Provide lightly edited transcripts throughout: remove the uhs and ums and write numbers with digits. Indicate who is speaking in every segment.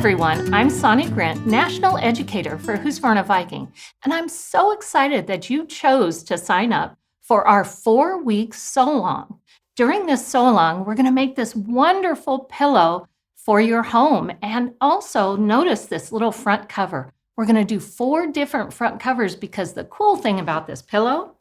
Speaker 1: everyone, I'm Soni Grint, National Educator for HUSQVARNA Viking, and I'm so excited that you chose to sign up for our 4-week sew-along. During this sew-along, we're going to make this wonderful pillow for your home, and also notice this little front cover. We're going to do 4 different front covers because the cool thing about this pillow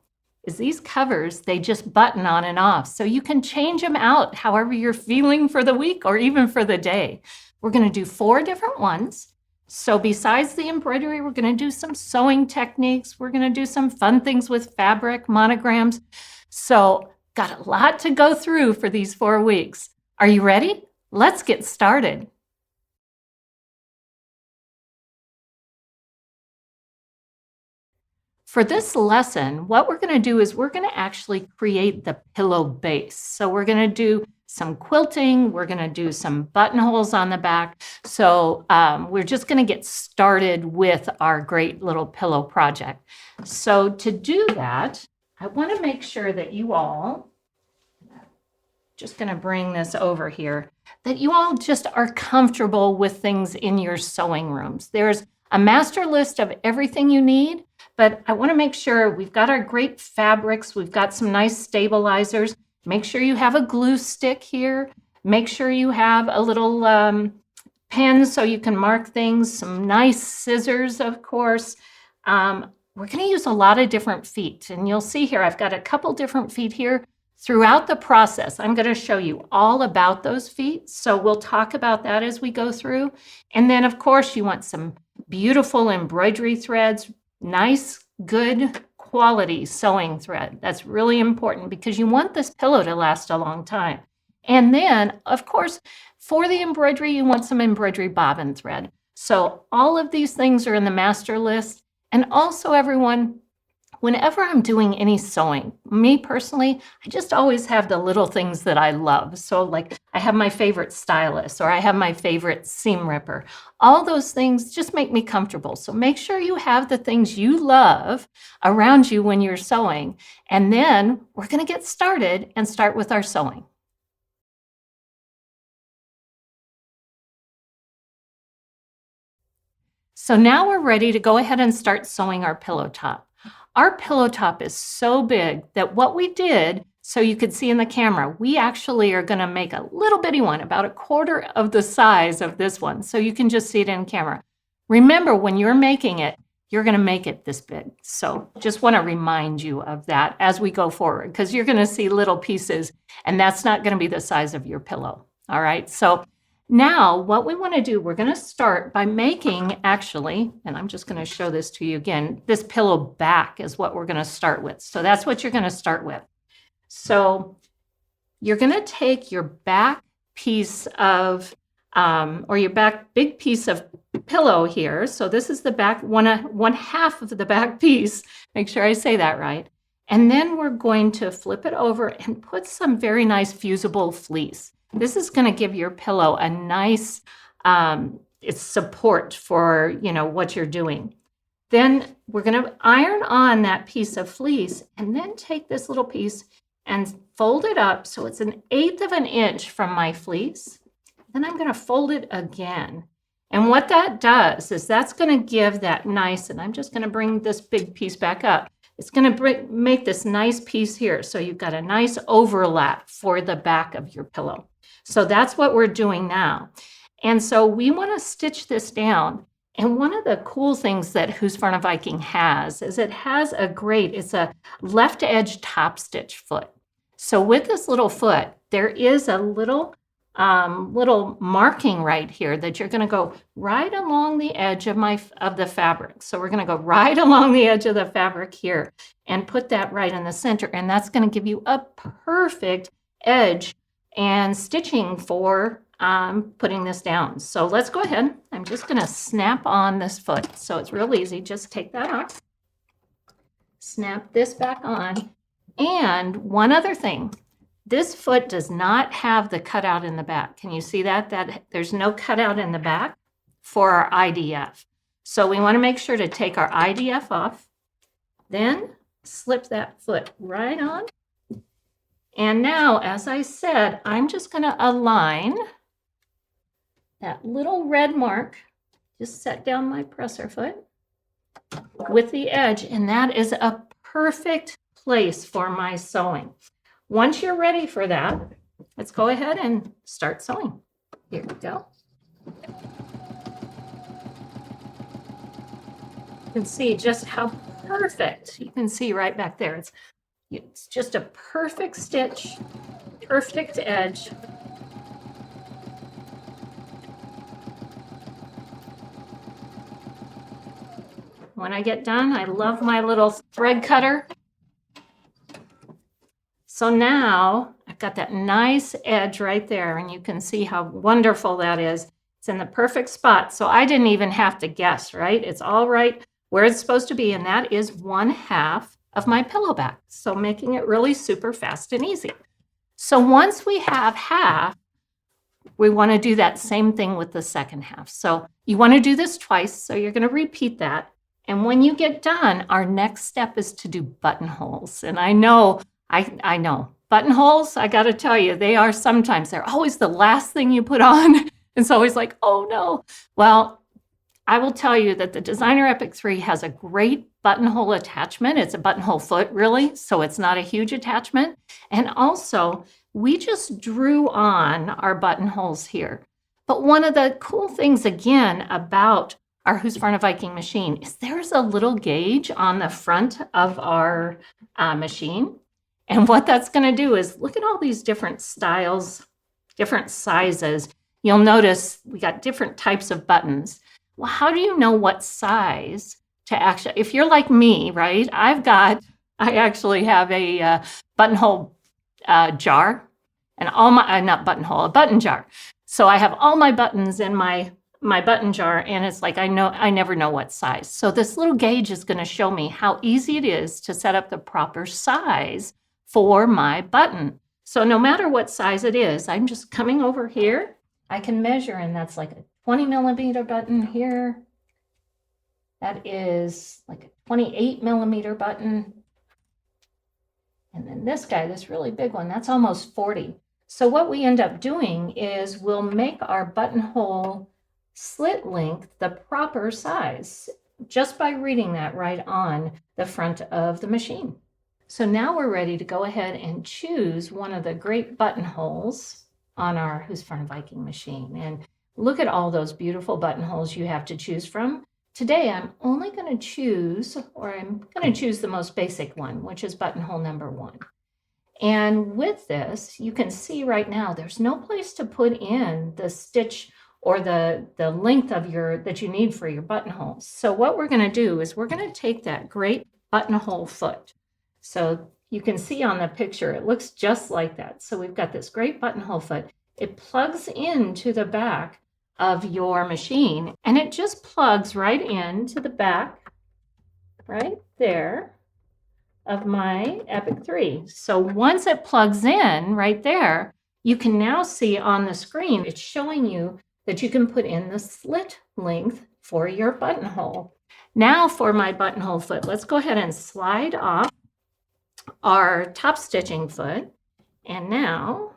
Speaker 1: is these covers, they just button on and off, so you can change them out however you're feeling for the week or even for the day. We're going to do 4 different ones. So besides the embroidery, we're going to do some sewing techniques. We're going to do some fun things with fabric, monograms. So got a lot to go through for these 4 weeks. Are you ready? Let's get started. For this lesson, what we're going to do is we're going to actually create the pillow base. So we're going to do some quilting, we're going to do some buttonholes on the back. So we're just going to get started with our great little pillow project. So to do that, I want to make sure that you all, just going to bring this over here, that you all just are comfortable with things in your sewing rooms. There's a master list of everything you need, but I want to make sure we've got our great fabrics, we've got some nice stabilizers. Make sure you have a glue stick here. Make sure you have a little pen so you can mark things, some nice scissors, of course. We're going to use a lot of different feet, and you'll see here I've got a couple different feet here. Throughout the process, I'm going to show you all about those feet, so we'll talk about that as we go through. And then, of course, you want some beautiful embroidery threads, nice, good quality sewing thread. That's really important because you want this pillow to last a long time. And then, of course, for the embroidery, you want some embroidery bobbin thread. So all of these things are in the master list. And also, everyone, whenever I'm doing any sewing, me personally, I just always have the little things that I love. So like I have my favorite stylus, or I have my favorite seam ripper. All those things just make me comfortable. So make sure you have the things you love around you when you're sewing. And then we're going to get started and start with our sewing. So now we're ready to go ahead and start sewing our pillow top. Our pillow top is so big that what we did, so you could see in the camera, we actually are going to make a little bitty one, about 1/4 of the size of this one, so you can just see it in camera. Remember, when you're making it, you're going to make it this big. So just want to remind you of that as we go forward, because you're going to see little pieces, and that's not going to be the size of your pillow. All right, so now, what we want to do, we're going to start by making, actually, and I'm just going to show this to you again, this pillow back is what we're going to start with. So that's what you're going to start with. So you're going to take your back piece of, or your back big piece of pillow here. So this is the back, one half of the back piece. Make sure I say that right. And then we're going to flip it over and put some very nice fusible fleece. This is going to give your pillow a nice it's support for, what you're doing. Then we're going to iron on that piece of fleece and then take this little piece and fold it up so it's 1/8 of an inch from my fleece. Then I'm going to fold it again. And what that does is that's going to give that nice, and I'm just going to bring this big piece back up. It's going to make this nice piece here. So you've got a nice overlap for the back of your pillow. So that's what we're doing now. And so we want to stitch this down. And one of the cool things that HUSQVARNA Viking has is it's a left edge top stitch foot. So with this little foot, there is a little marking right here that you're going to go right along the edge of the fabric. So we're going to go right along the edge of the fabric here and put that right in the center. And that's going to give you a perfect edge and stitching for putting this down. So let's go ahead. I'm just going to snap on this foot. So it's real easy. Just take that off. Snap this back on. And one other thing. This foot does not have the cutout in the back. Can you see that? There's no cutout in the back for our IDF. So we want to make sure to take our IDF off. Then slip that foot right on. And now, as I said, I'm just going to align that little red mark, just set down my presser foot with the edge, and that is a perfect place for my sewing. Once you're ready for that, let's go ahead and start sewing. Here we go. You can see just how perfect, you can see right back there. It's just a perfect stitch, perfect edge. When I get done, I love my little thread cutter. So now I've got that nice edge right there, and you can see how wonderful that is. It's in the perfect spot. So I didn't even have to guess, right? It's all right where it's supposed to be, and that is 1/2 of my pillow back. So making it really super fast and easy. So once we have half, we want to do that same thing with the second half. So you want to do this twice, so you're going to repeat that. And when you get done, our next step is to do buttonholes. And I know, buttonholes, I got to tell you, they're always the last thing you put on. It's always like, oh no. Well, I will tell you that the Designer Epic 3 has a great buttonhole attachment. It's a buttonhole foot, really, so it's not a huge attachment. And also, we just drew on our buttonholes here. But one of the cool things, again, about our HUSQVARNA Viking machine is there's a little gauge on the front of our machine. And what that's going to do is look at all these different styles, different sizes. You'll notice we got different types of buttons. Well, how do you know what size to actually, if you're like me, right? I actually have a buttonhole jar, and all my, not buttonhole, a button jar. So I have all my buttons in my button jar, and it's like I never know what size. So this little gauge is going to show me how easy it is to set up the proper size for my button. So no matter what size it is, I'm just coming over here. I can measure, and that's like a 20mm button here. That is like a 28mm button. And then this guy, this really big one, that's almost 40. So what we end up doing is we'll make our buttonhole slit length the proper size just by reading that right on the front of the machine. So now we're ready to go ahead and choose one of the great buttonholes on our HUSQVARNA Viking machine. And look at all those beautiful buttonholes you have to choose from. Today I'm only going to choose, or I'm going to choose the most basic one, which is buttonhole number 1. And with this, you can see right now there's no place to put in the stitch or the length of that you need for your buttonholes. So what we're going to do is we're going to take that great buttonhole foot. So you can see on the picture, it looks just like that. So we've got this great buttonhole foot. It plugs into the back of your machine, and it just plugs right into the back, right there, of my Epic 3. So once it plugs in right there, you can now see on the screen, it's showing you that you can put in the slit length for your buttonhole. Now for my buttonhole foot, let's go ahead and slide off our top stitching foot. And now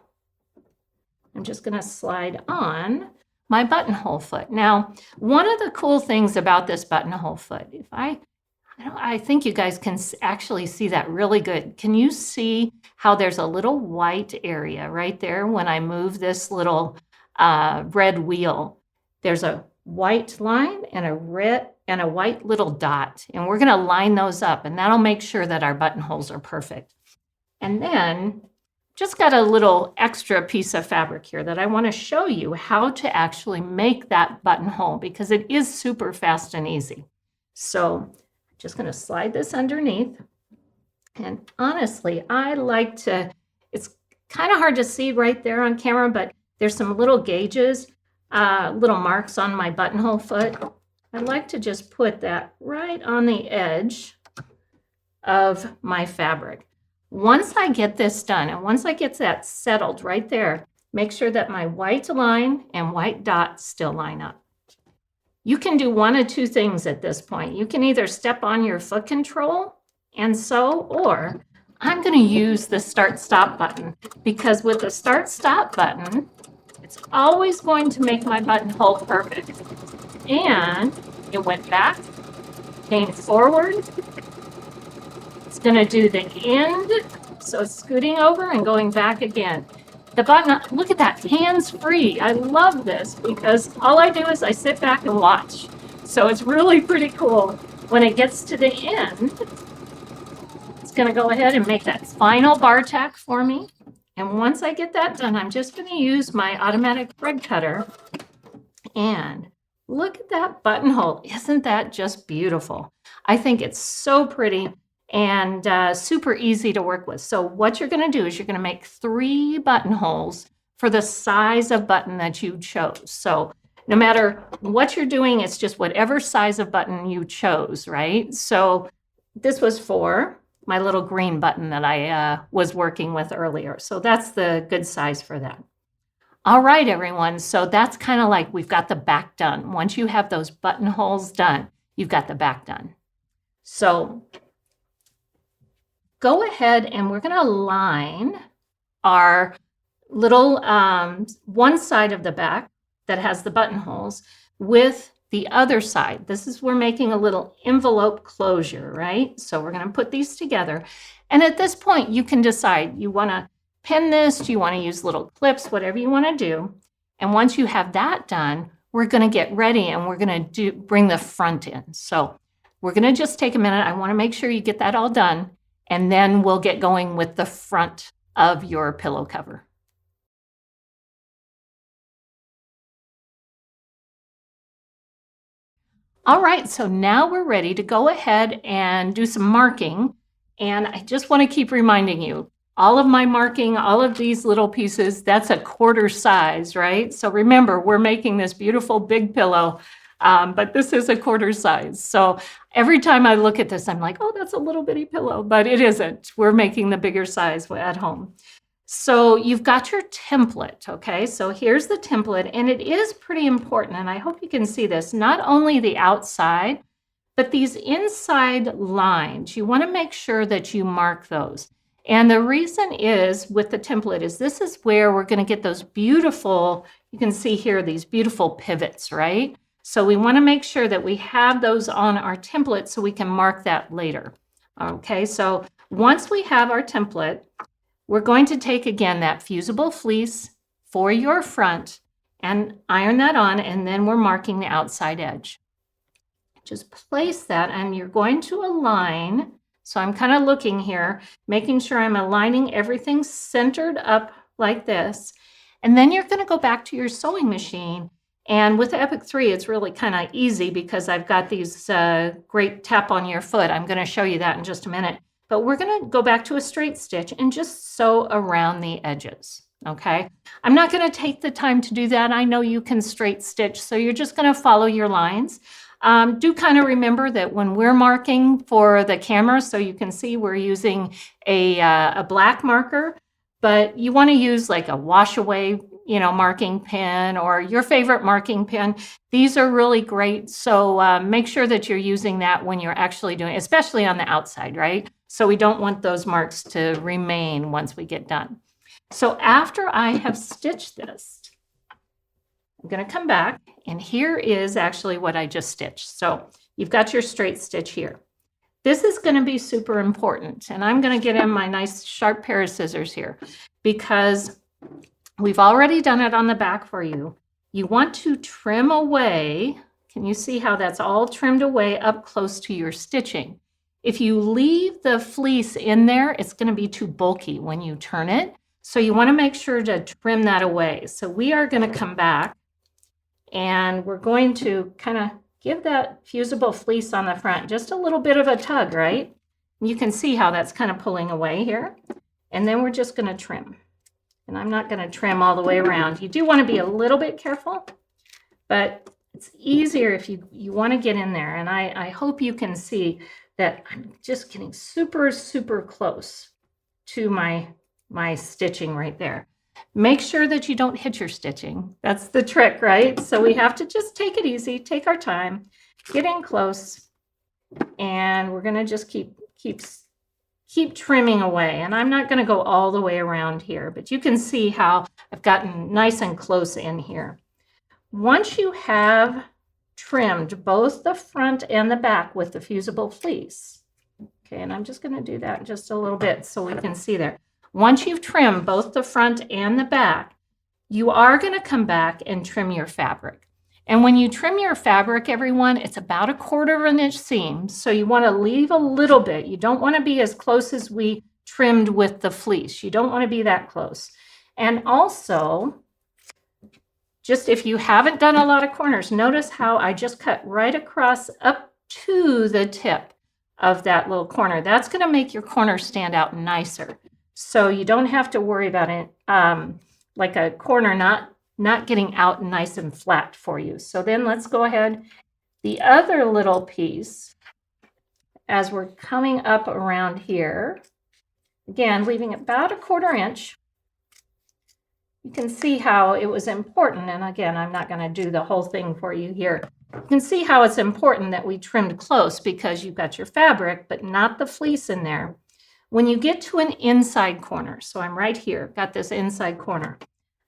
Speaker 1: I'm just going to slide on my buttonhole foot. Now, one of the cool things about this buttonhole foot, I think you guys can actually see that really good. Can you see how there's a little white area right there when I move this little red wheel? There's a white line and a red and a white little dot, and we're going to line those up, and that'll make sure that our buttonholes are perfect. And then just got a little extra piece of fabric here that I want to show you how to actually make that buttonhole, because it is super fast and easy. So just going to slide this underneath. And honestly, I like to, it's kind of hard to see right there on camera, but there's some little gauges, little marks on my buttonhole foot. I like to just put that right on the edge of my fabric. Once I get this done, and once I get that settled right there, make sure that my white line and white dot still line up. You can do one of two things at this point. You can either step on your foot control and sew, or I'm going to use the start-stop button, because with the start-stop button, It's always going to make my buttonhole perfect. And it went back, came forward. It's going to do the end. So it's scooting over and going back again. The button, look at that, hands-free. I love this because all I do is I sit back and watch. So it's really pretty cool. When it gets to the end, it's going to go ahead and make that final bar tack for me. And once I get that done, I'm just going to use my automatic thread cutter. And look at that buttonhole. Isn't that just beautiful? I think it's so pretty and super easy to work with. So what you're going to do is you're going to make 3 buttonholes for the size of button that you chose. So no matter what you're doing, it's just whatever size of button you chose, right? So this was for my little green button that I was working with earlier. So that's the good size for that. All right, everyone. So that's kind of like we've got the back done. Once you have those buttonholes done, you've got the back done. So go ahead and we're going to line our little one side of the back that has the buttonholes with the other side. This is, we're making a little envelope closure, right? So we're going to put these together. And at this point, you can decide, you want to pin this, do you want to use little clips, whatever you want to do. And once you have that done, we're going to get ready and we're going to bring the front in. So we're going to just take a minute. I want to make sure you get that all done. And then we'll get going with the front of your pillow cover. All right, so now we're ready to go ahead and do some marking. And I just want to keep reminding you, all of my marking, all of these little pieces, that's a 1/4 size, right? So remember, we're making this beautiful big pillow, but this is a 1/4 size. So every time I look at this, I'm like, oh, that's a little bitty pillow, but it isn't. We're making the bigger size at home. So you've got your template, okay? So here's the template, and it is pretty important, and I hope you can see this, not only the outside, but these inside lines. You want to make sure that you mark those. And the reason is, with the template, is this is where we're going to get those beautiful, you can see here, these beautiful pivots, right? So we want to make sure that we have those on our template so we can mark that later. Okay, so once we have our template, we're going to take, again, that fusible fleece for your front and iron that on, and then we're marking the outside edge. Just place that, and you're going to align. So I'm kind of looking here, making sure I'm aligning everything centered up like this. And then you're going to go back to your sewing machine. And with the Epic 3, it's really kind of easy because I've got these great tap on your foot. I'm going to show you that in just a minute. But we're going to go back to a straight stitch and just sew around the edges, okay? I'm not going to take the time to do that. I know you can straight stitch, so you're just going to follow your lines. Do kind of remember that when we're marking for the camera, so you can see we're using a black marker, but you want to use like a wash away, marking pen or your favorite marking pen. These are really great. So make sure that you're using that when you're actually doing, especially on the outside, right? So we don't want those marks to remain once we get done. So after I have stitched this, I'm going to come back, and here is actually what I just stitched. So you've got your straight stitch here. This is going to be super important, and I'm going to get in my nice sharp pair of scissors here because we've already done it on the back for you. You want to trim away. Can you see how that's all trimmed away up close to your stitching? If you leave the fleece in there, it's going to be too bulky when you turn it. So you want to make sure to trim that away. So we are going to come back, and we're going to kind of give that fusible fleece on the front just a little bit of a tug, right? And you can see how that's kind of pulling away here. And then we're just going to trim. And I'm not going to trim all the way around. You do want to be a little bit careful, but it's easier if you want to get in there. And I hope you can see that I'm just getting super, super close to my stitching right there. Make sure that you don't hit your stitching. That's the trick, right? So we have to just take it easy, take our time, get in close, and we're going to just keep keep trimming away. And I'm not going to go all the way around here, but you can see how I've gotten nice and close in here. Once you have trimmed both the front and the back with the fusible fleece, okay, and I'm just going to do that just a little bit so we can see there. Once you've trimmed both the front and the back, you are going to come back and trim your fabric. And when you trim your fabric, everyone, it's about 1/4 of an inch seam. So you want to leave a little bit. You don't want to be as close as we trimmed with the fleece. You don't want to be that close. And also, just if you haven't done a lot of corners, notice how I just cut right across up to the tip of that little corner. That's going to make your corner stand out nicer. So you don't have to worry about it like a corner not getting out nice and flat for you. So then let's go ahead. The other little piece, as we're coming up around here, again, leaving about 1/4 inch, you can see how it was important. And again, I'm not going to do the whole thing for you here. You can see how it's important that we trimmed close because you've got your fabric, but not the fleece in there. When you get to an inside corner, so I'm right here, got this inside corner,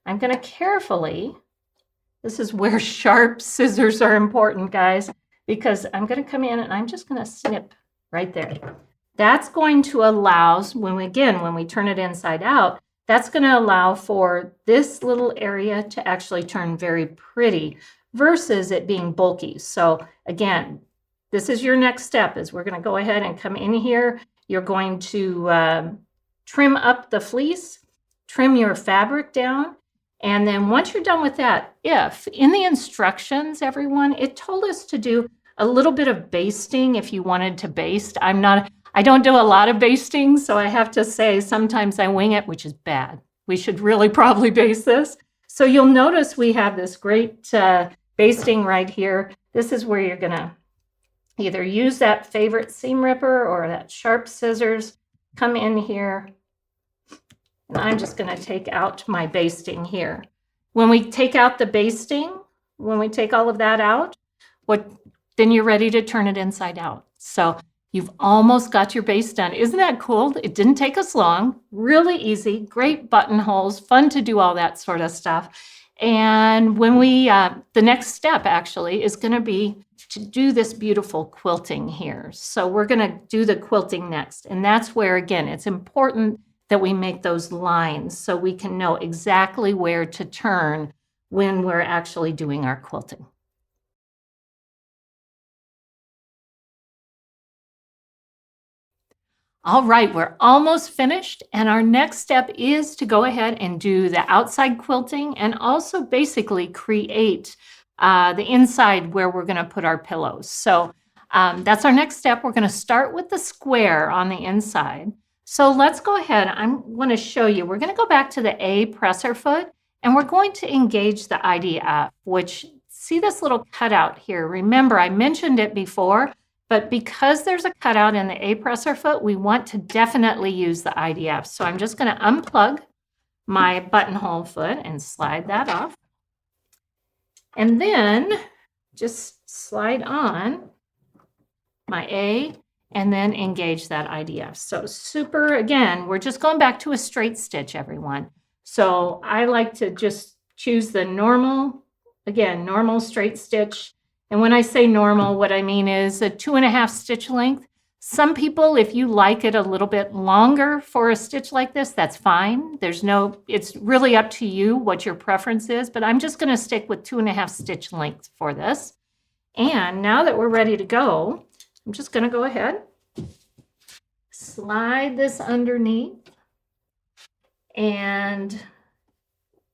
Speaker 1: I'm going to carefully, this is where sharp scissors are important, guys, because I'm going to come in and I'm just going to snip right there. That's going to allow, when we turn it inside out, that's going to allow for this little area to actually turn very pretty versus it being bulky. So again, this is your next step, is we're going to go ahead and come in here. You're going to trim up the fleece, trim your fabric down. And then once you're done with that, if in the instructions, everyone, it told us to do a little bit of basting if you wanted to baste. I don't do a lot of basting, so I have to say sometimes I wing it, which is bad. We should really probably baste this. So you'll notice we have this great basting right here. This is where you're going to either use that favorite seam ripper or that sharp scissors. Come in here. And I'm just going to take out my basting here. When we take out the basting, when we take all of that out, then you're ready to turn it inside out. So you've almost got your base done. Isn't that cool? It didn't take us long, really easy, great buttonholes, fun to do all that sort of stuff. And when the next step actually is going to be to do this beautiful quilting here. So we're going to do the quilting next. And that's where, again, it's important that we make those lines so we can know exactly where to turn when we're actually doing our quilting. All right, we're almost finished, and our next step is to go ahead and do the outside quilting and also basically create the inside where we're going to put our pillows. So that's our next step. We're going to start with the square on the inside. So let's go ahead. I want to show you. We're going to go back to the A presser foot, and we're going to engage the IDF, which, see this little cutout here. Remember, I mentioned it before, but because there's a cutout in the A presser foot, we want to definitely use the IDF. So I'm just going to unplug my buttonhole foot and slide that off. And then just slide on my A and then engage that IDF. So super, again, we're just going back to a straight stitch, everyone. So I like to just choose the normal, again, normal straight stitch. And when I say normal, what I mean is a 2.5 stitch length. Some people, if you like it a little bit longer for a stitch like this, that's fine. It's really up to you what your preference is, but I'm just going to stick with 2.5 stitch length for this. And now that we're ready to go, I'm just going to go ahead, slide this underneath. And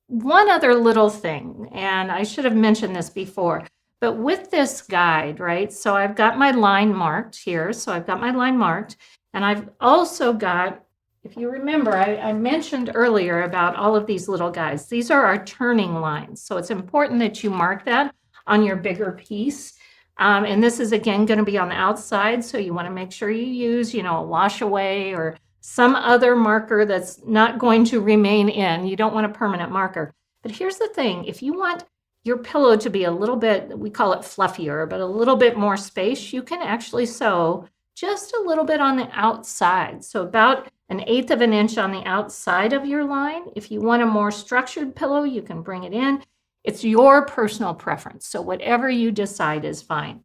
Speaker 1: one other little thing, and I should have mentioned this before, but with this guide, right, so I've got my line marked here. So I've got my line marked, and I've also got, if you remember, I mentioned earlier about all of these little guys. These are our turning lines. So it's important that you mark that on your bigger piece. And this is, again, going to be on the outside. So you want to make sure you use, a wash away or some other marker that's not going to remain in. You don't want a permanent marker. But here's the thing. If you want your pillow to be a little bit, we call it fluffier, but a little bit more space, you can actually sew just a little bit on the outside. So about 1/8 of an inch on the outside of your line. If you want a more structured pillow, you can bring it in. It's your personal preference. So whatever you decide is fine.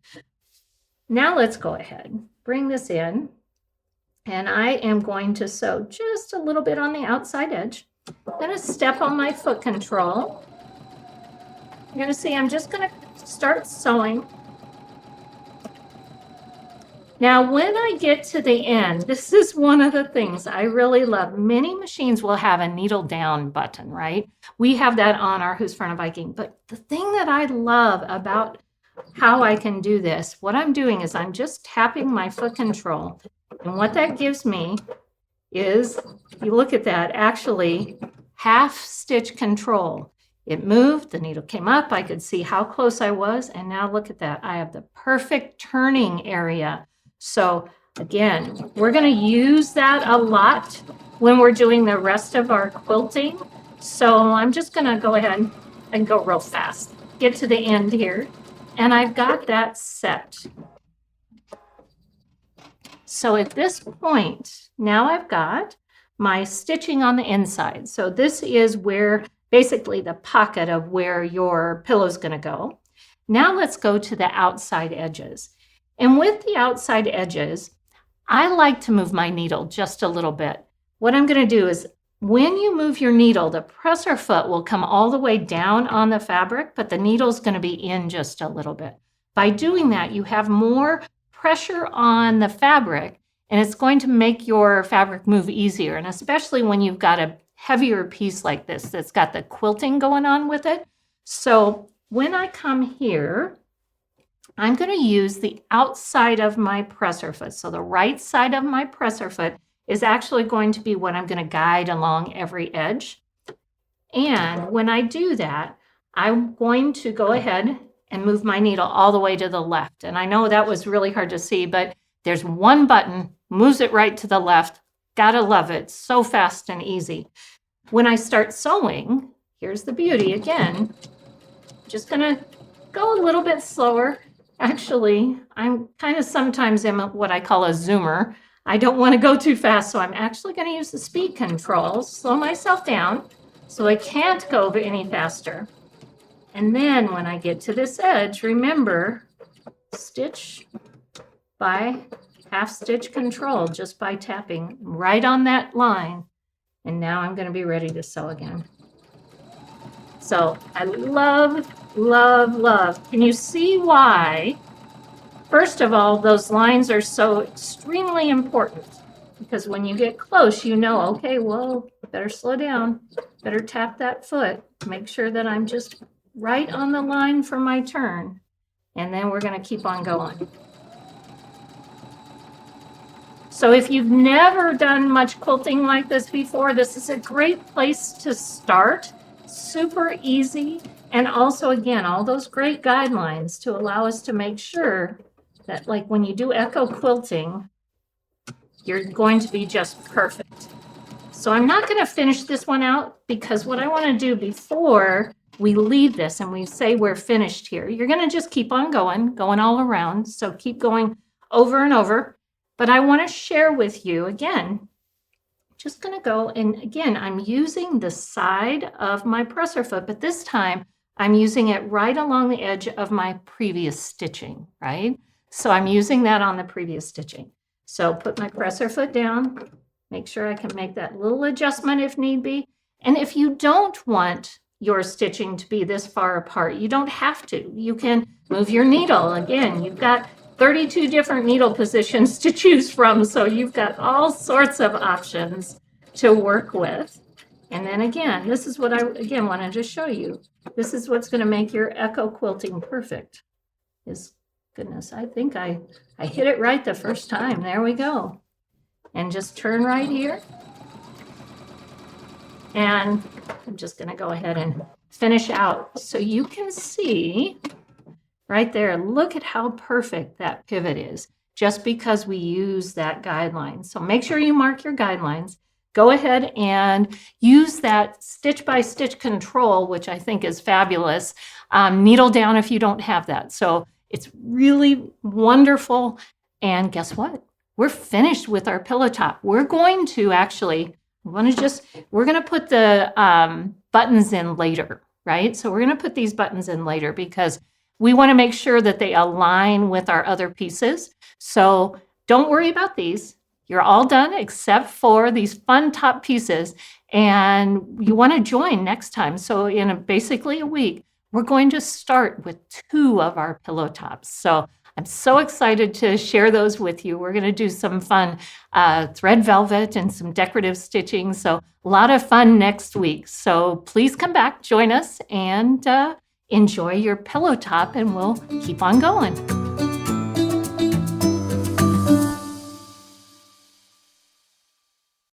Speaker 1: Now let's go ahead, bring this in, and I am going to sew just a little bit on the outside edge. I'm going to step on my foot control. You're going to see I'm just going to start sewing. Now, when I get to the end, this is one of the things I really love. Many machines will have a needle down button, right? We have that on our HUSQVARNA Viking. But the thing that I love about how I can do this, what I'm doing is I'm just tapping my foot control. And what that gives me is, if you look at that, actually half stitch control. It moved, the needle came up, I could see how close I was, and now look at that. I have the perfect turning area. So again, we're going to use that a lot when we're doing the rest of our quilting. So I'm just going to go ahead and go real fast, get to the end here, and I've got that set. So at this point, now I've got my stitching on the inside. So this is where basically the pocket of where your pillow is going to go. Now let's go to the outside edges. And with the outside edges, I like to move my needle just a little bit. What I'm going to do is when you move your needle, the presser foot will come all the way down on the fabric, but the needle's going to be in just a little bit. By doing that, you have more pressure on the fabric, and it's going to make your fabric move easier. And especially when you've got a heavier piece like this that's got the quilting going on with it. So when I come here, I'm going to use the outside of my presser foot. So the right side of my presser foot is actually going to be what I'm going to guide along every edge. And when I do that, I'm going to go ahead and move my needle all the way to the left. And I know that was really hard to see, but there's one button, moves it right to the left. Gotta love it. So fast and easy. When I start sewing, here's the beauty again. Just going to go a little bit slower. Actually, I'm kind of sometimes am what I call a zoomer. I don't want to go too fast, so I'm actually going to use the speed control, slow myself down so I can't go any faster. And then when I get to this edge, remember, stitch by half stitch control just by tapping right on that line. And now I'm going to be ready to sew again. So I love, love, love. Can you see why? First of all, those lines are so extremely important because when you get close, you know, okay, well, better slow down, better tap that foot, make sure that I'm just right on the line for my turn. And then we're going to keep on going. So if you've never done much quilting like this before, this is a great place to start. Super easy, and also again all those great guidelines to allow us to make sure that like when you do echo quilting, you're going to be just perfect. So I'm not going to finish this one out because what I want to do before we leave this and we say we're finished here, you're going to just keep on going all around. So keep going over and over. But I want to share with you again, just going to go, and again, I'm using the side of my presser foot, but this time I'm using it right along the edge of my previous stitching, right? So I'm using that on the previous stitching. So put my presser foot down, make sure I can make that little adjustment if need be. And if you don't want your stitching to be this far apart, you don't have to. You can move your needle. Again, you've got 32 different needle positions to choose from, so you've got all sorts of options to work with. And then again, this is what I again wanted to show you. This is what's going to make your echo quilting perfect. Goodness, I think I hit it right the first time. There we go. And just turn right here. And I'm just going to go ahead and finish out so you can see right there, look at how perfect that pivot is, just because we use that guideline. So make sure you mark your guidelines. Go ahead and use that stitch by stitch control, which I think is fabulous. Needle down if you don't have that. So it's really wonderful. And guess what? we're finished with our pillow top. We're going to actually, we're going to put the buttons in later, right? So we're going to put these buttons in later because we want to make sure that they align with our other pieces. So don't worry about these. You're all done except for these fun top pieces, and you want to join next time. So in basically a week, we're going to start with 2 of our pillow tops. So I'm so excited to share those with you. We're going to do some fun thread velvet and some decorative stitching. So a lot of fun next week. So please come back, join us, and enjoy your pillow top, and we'll keep on going.